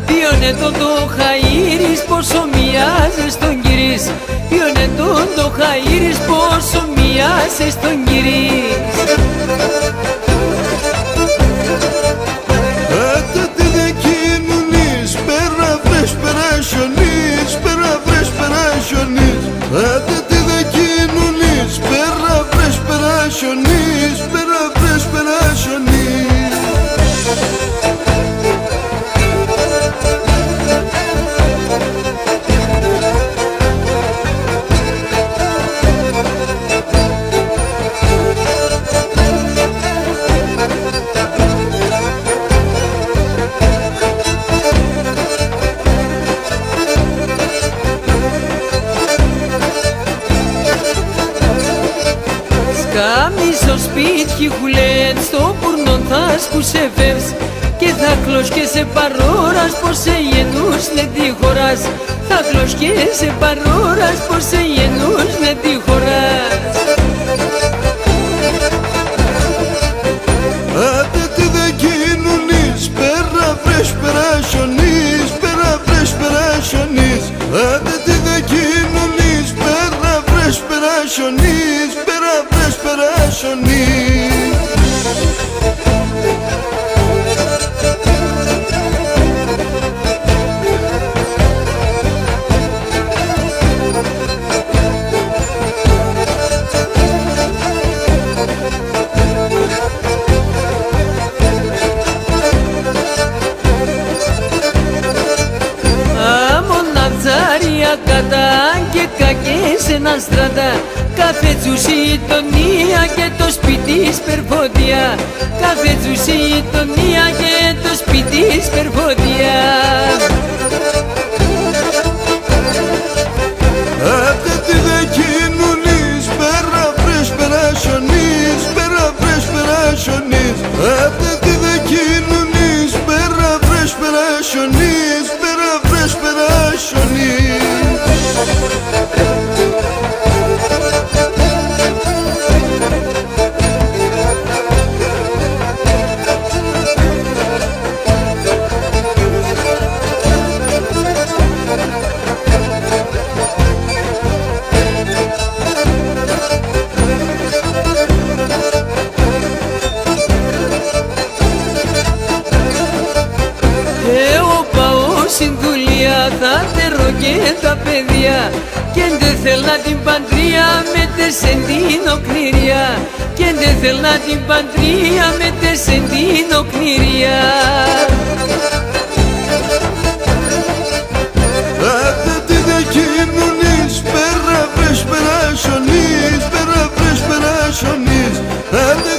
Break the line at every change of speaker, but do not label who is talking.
Ποιον ετών το χαΐρις πόσο μοιάζεις στον κυρίς. Ποιον ετών το χαΐρις πόσο μοιάζεις στον κυρίς.
Άντε τι δε κοινωνείς, πέρα βρες πέρα χιονείς, πέρα βρες πέρα χιονείς. Άντε τι δε κοινωνείς, πέρα βρες πέρα χιονείς, πέρα βρες πέρα χιονείς.
Σκάμισο σπίτι χουλέτ, στο πουρνό θα σκουσεύες και θα κλως και σε παρόρας πως σε γενούς με τη χωράς. Θα κλως και σε παρόρας πως σε γενούς με τη χωράς.
Άντε τι δε κοινωνείς, πέρα βρες πέρα χιονείς, πέρα βρες πέρα χιονείς. Άντε τι δε κοινωνείς, πέρα βρες πέρα χιονείς, πέρα βρες πέρα χιονείς.
Κατά και κακές ένα στρατά, κάθε τσουσί γειτονία και το σπίτι σπερβόδια. Κάθε τσουσί γειτονία και το σπίτι σπερβόδια.
Άντε τι δε κοινωνείς, πέρα βρες πέρα χιονείς, πέρα βρες πέρα χιονείς. Άντε τι δε κοινωνείς, πέρα βρες πέρα χιονείς, πέρα βρες πέρα χιονείς.
Στην δουλειά θα τερώ και τα παιδιά και δεν θέλα την παντρία με τεσεν την οκνηρία. Και δεν θέλα την παντρία με τεσεν την οκνηρία.
Άντε τι δε κοινωνείς, πέρα βρες πέρα χιονείς, πέρα βρες πέρα χιονείς. Άντε